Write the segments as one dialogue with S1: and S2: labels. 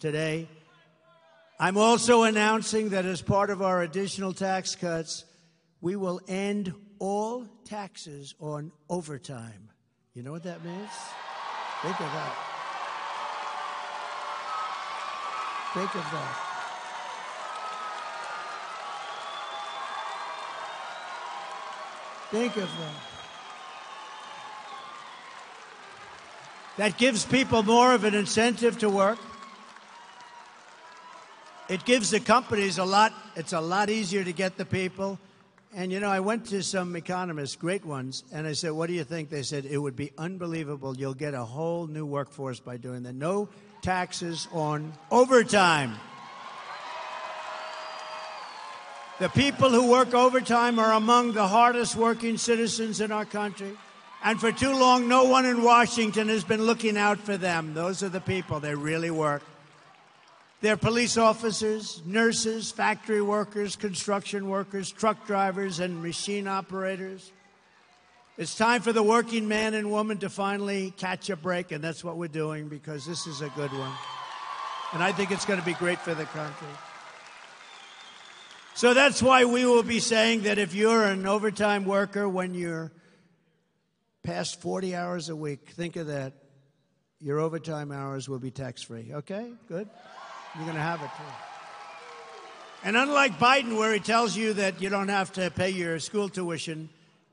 S1: today. I'm also announcing that as part of our additional tax cuts, we will end all taxes on overtime. You know what that means? Think of that. Think of that. Think of that. That gives people more of an incentive to work. It gives the companies it's a lot easier to get the people. And, you know, I went to some economists, great ones, and I said, what do you think? They said, it would be unbelievable. You'll get a whole new workforce by doing that. No taxes on overtime. The people who work overtime are among the hardest working citizens in our country. And for too long, no one in Washington has been looking out for them. Those are the people. They really work. They're police officers, nurses, factory workers, construction workers, truck drivers, and machine operators. It's time for the working man and woman to finally catch a break, and that's what we're doing because this is a good one. And I think it's going to be great for the country. So that's why we will be saying that if you're an overtime worker when you're past 40 hours a week, think of that. Your overtime hours will be tax-free. Okay? Good? You're going to have it, too. And unlike Biden, where he tells you that you don't have to pay your school tuition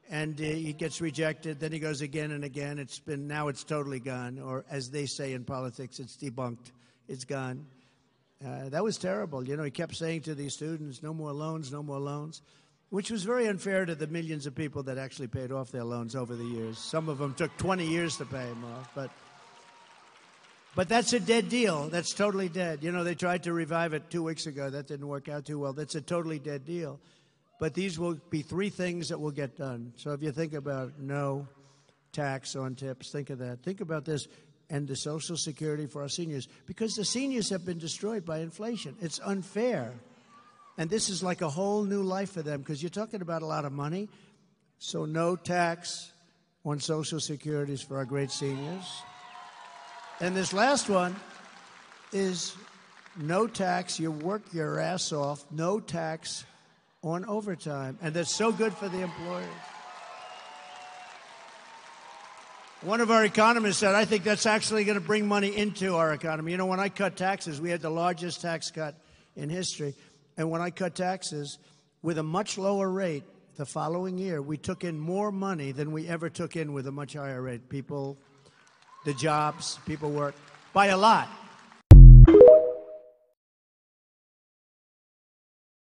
S1: and he gets rejected, then he goes again and again. Now it's totally gone. Or as they say in politics, it's debunked. It's gone. That was terrible. You know, he kept saying to these students, no more loans, which was very unfair to the millions of people that actually paid off their loans over the years. Some of them took 20 years to pay them off, But that's a dead deal. That's totally dead. You know, they tried to revive it 2 weeks ago. That didn't work out too well. That's a totally dead deal. But these will be three things that will get done. So if you think about no tax on tips, think of that. Think about this and the Social Security for our seniors. Because the seniors have been destroyed by inflation. It's unfair. And this is like a whole new life for them because you're talking about a lot of money. So no tax on Social Securities for our great seniors. And this last one is no tax. You work your ass off. No tax on overtime. And that's so good for the employers. One of our economists said, I think that's actually going to bring money into our economy. You know, when I cut taxes, we had the largest tax cut in history. And when I cut taxes with a much lower rate the following year, we took in more money than we ever took in with a much higher rate. The jobs, people work by a lot.